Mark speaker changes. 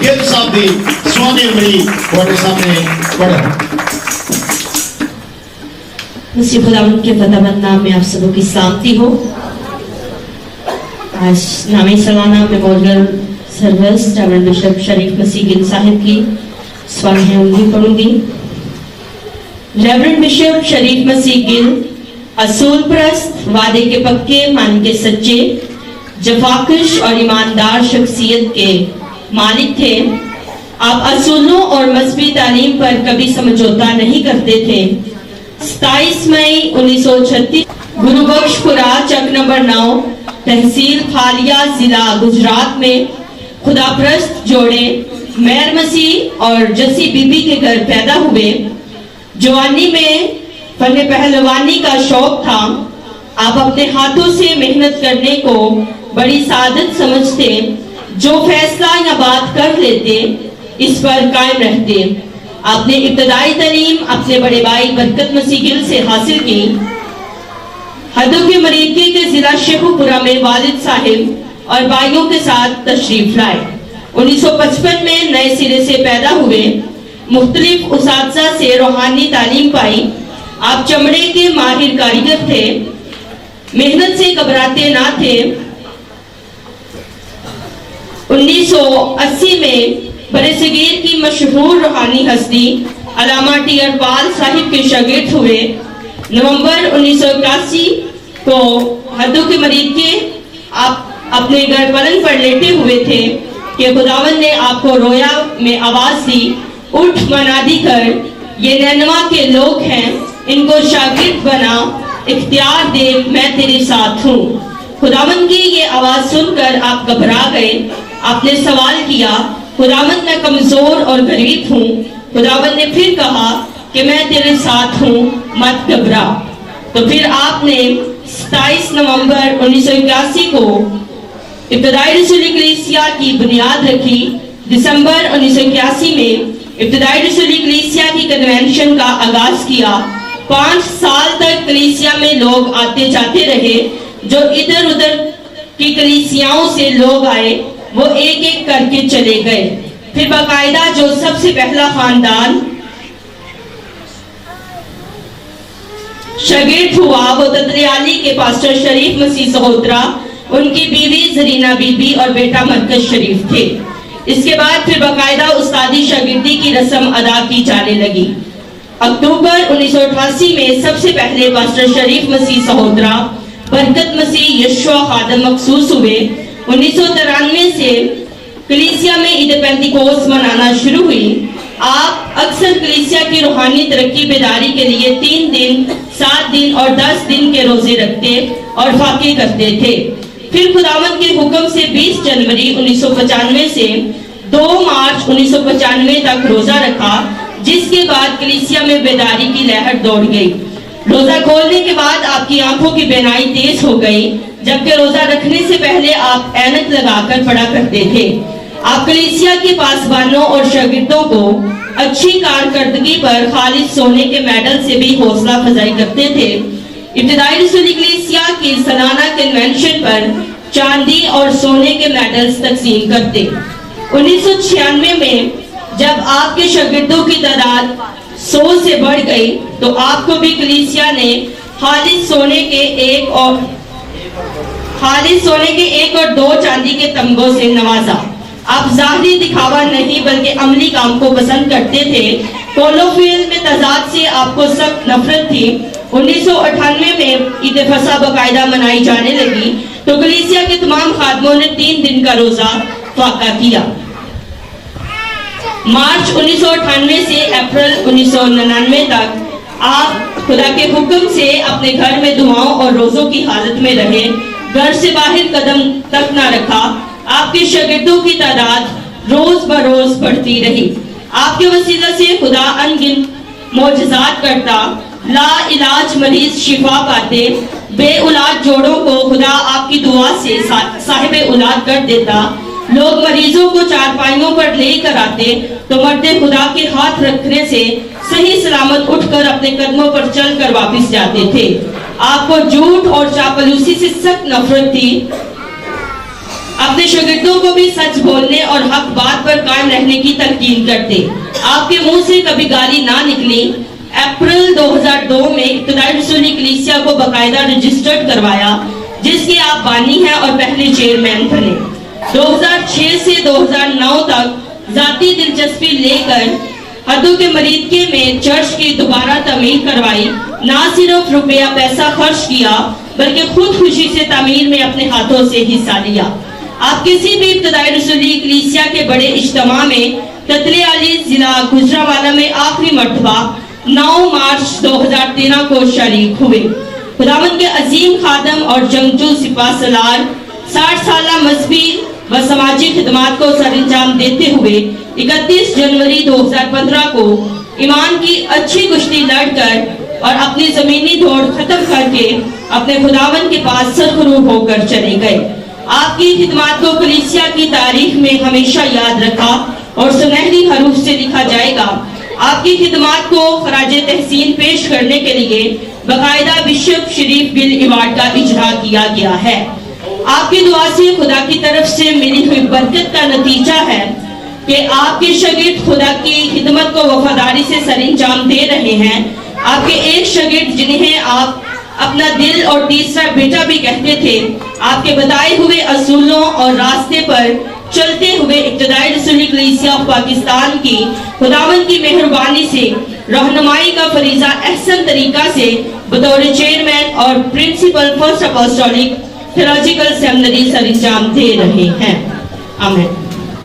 Speaker 1: ਗਿੱਲ ਸਾਹਿਬ ਦੀ ਸਵਾਨੀ ਉਮਰੀ ਤੁਹਾਡੇ ਸਾਹਮਣੇ ਪੜ੍ਹਨ।
Speaker 2: मसीह खुदावंद के फतेहमंद नाम में आप सबों की सलामती हो। आज नामी सालाना मेमोरियल सर्विस रेवरेंड बिशप शरीफ मसीह गिल साहिब की स्वामी उंगली पढ़ूंगी। रेवरेंड बिशप शरीफ मसीह गिल असूल परस्त, वादे के पक्के, मान के सच्चे, जफाकश और ईमानदार शख्सियत के मालिक थे। आप असूलों और मजहबी तालीम पर कभी समझौता नहीं करते थे। 27 मई 1936 गुरुबख्शपुरा चक नंबर 9 तहसील फालिया जिला गुजरात में खुदाप्रस्त जोड़े मेहर मसीह और जसी बीबी के घर पैदा हुए। जवानी में फन पहलवानी का शौक था। आप अपने हाथों से मेहनत करने को बड़ी सादत समझते। जो फैसला या बात कर लेते इस पर कायम रहते। आपने इब्तदाई तालीम अपने बड़े भाई बरकत मसीह गिल से हासिल की। हदों के मरीदगी के जिला शेखुपुरा में वालिद साहिब और भाइयों के साथ तशरीफ लाए। 1955 में नए सिरे से पैदा हुए। मुख्तलिफ उसातिज़ा से रूहानी तालीम पाई। आप चमड़े के माहिर कारीगर थे। मेहनत से घबराते ना थे। 1980 में बरेसगीर की मशहूर रूहानी हस्ती अलामा टी अरबाल साहिब के शागिर्द हुए। नवंबर 1981 को हदों के मरीद के आप अपने घर पलंग पर लेटे हुए थे कि खुदावंद ने आपको रोया में आवाज दी, उठ मनादी कर, ये रहनुमा के लोग हैं, इनको शागिर्द बना, इख्तियार दे, मैं तेरे साथ हूँ। खुदावंद की ये आवाज सुनकर आप घबरा गए। आपने सवाल किया, खुदावंद मैं कमजोर और गरीब हूँ। खुदावंद ने फिर कहा कि मैं तेरे साथ हूँ, मत घबरा। तो फिर आपने 27 नवंबर 1981 को इब्तदाई रसूली कलीसिया की बुनियाद रखी। दिसंबर 1981 में इब्तदाई रसूली कलीसिया की कन्वेंशन का आगाज किया। 5 साल तक कलीसिया में लोग आते जाते रहे। जो इधर उधर की कलीसियाओं से लोग आए वो एक एक करके चले गए। फिर बाकायदा जो सबसे पहला खानदान शागिर्द हुआ वो ददरियाली के पास्टर शरीफ मसीह सहोत्रा, उनकी बीवी जरीना बीबी और बेटा मरकज शरीफ थे। इसके बाद फिर बाकायदा उस्तादी शागिर्दी की रस्म अदा की जाने लगी। अक्टूबर 1988 में सबसे पहले पास्टर शरीफ मसीह सहोत्रा बरकत मसीह यशुआ खादम मखसूस हुए। 1993 से कलीसिया में ईद पेंतिकोस्त मनाना शुरू हुई। आप अक्सर कलीसिया की रूहानी तरक्की बेदारी के लिए 3 दिन, 7 दिन और 10 दिन के रोजे रखते और फाके करते थे। फिर खुदावंद के हुक्म से 20 जनवरी 1995 से 2 मार्च 1995 तक रोजा रखा, जिसके बाद कलीसिया में बेदारी की लहर दौड़ गई। रोजा खोलने के बाद आपकी आंखों की बेनाई तेज हो गई, जबकि रोजा रखने से पहले आप ऐनक लगाकर पढ़ा करते थे। आप कलीसिया के पासबानों और शागिर्दों को अच्छी कारकर्दगी पर खालिद सोने के मेडल से भी हौसला अफजाई करते थे। इब्तिदाई रसूली कलीसिया की सालाना कन्वेंशन पर चांदी और सोने के मेडल्स तकसीम करते। 1996 में जब आपके शागिर्दों की तादाद 100 से बढ़ गई तो आपको भी कलीसिया ने खालिद सोने के एक और 2 चांदी के तमगों से नवाजा। आप जाहिरी दिखावा नहीं बल्कि अमली काम को पसंद करते थे। कोलोफियल में तजाद से आपको सख्त नफरत थी। 1998 में ईद फसा बाकायदा मनाई जाने लगी तो कलीसिया के तमाम खादमों ने 3 दिन का रोजा फाका किया। मार्च 1998 से अप्रैल 1999 तक आप खुदा के हुक्म से अपने घर में दुआओं और रोजों की हालत में रहे। घर से बाहर कदम तक न रखा। आपके शागिर्दों की तादाद रोज बरोज बढ़ती रही। आपके वसीला से खुदा अनगिनत मोजज़ात करता। ला इलाज मरीज शिफा पाते। बे औलाद जोड़ों को खुदा आपकी दुआ से साहिब औलाद कर देता। लोग मरीजों को चारपाइयों पर लेकर आते तो मर्दे खुदा के हाथ रखने से सही सलामत उठकर अपने कदमों पर चलकर वापस जाते थे। आपको झूठ और चापलूसी से सख्त नफरत थी। अपने शागिर्दों को भी सच बोलने और हक बात पर कायम रहने की तलकीन करते। आपके मुंह से कभी गाली ना निकली। अप्रैल 2002 में इब्तिदाई रसूली कलीसिया को बाकायदा रजिस्टर्ड करवाया, जिसके आप बानी हैं और पहले चेयरमैन बने। 2006 से 2009 तक जाती दिलचस्पी लेकर हदों के मरीदके में चर्च की दोबारा तमीर करवाई। ना सिर्फ रुपया पैसा खर्च किया, बल्कि खुद खुशी से तामीर में अपने हाथों से हिस्सा लिया। आप किसी भी इब्तिदाई रसूली कलीसिया के बड़े इज्तिमा में ततले आली जिला गुजरांवाला में आखिरी मर्तबा 9 मार्च 2013 को शरीक हुए। खुदावंद के अजीम खादम और जंगजू सिपाह सलार 60 साला मजहबी व समाजी खिदमात को सरंजाम देते हुए 31 जनवरी 2015 को ईमान की अच्छी कुश्ती लड़कर और अपनी जमीनी दौड़ खत्म करके अपने खुदावंद के पास सरखरूब होकर चले गए। आपकी खिदमात को कलीसिया की तारीख में हमेशा याद रखा और सुनहरी हरूफ से लिखा जाएगा। आपकी खिदमात को खराजे तहसीन पेश करने के लिए बाकायदा बिशप शरीफ बिल अवार्ड का इजरा किया गया है। आपकी दुआ से खुदा की तरफ से मिली हुई बरकत का नतीजा है कि आपके शागिर्द खुदा की खिदमत को वफादारी से सरंजाम दे रहे हैं। आपके एक शागिर्द जिन्हें आप अपना दिल और तीसरा बेटा भी कहते थे, आपके बताए हुए असूलों और रास्ते पर चलते हुए इब्तिदाई रसूली कलीसिया पाकिस्तान की खुदावंद की मेहरबानी से रहनुमाई का फरीजा अहसन तरीका से बतौर चेयरमैन और प्रिंसिपल फर्स्ट अपॉस्टोलिक थियोलॉजिकल सेमिनरी सरंजाम दे रहे हैं। आमीन।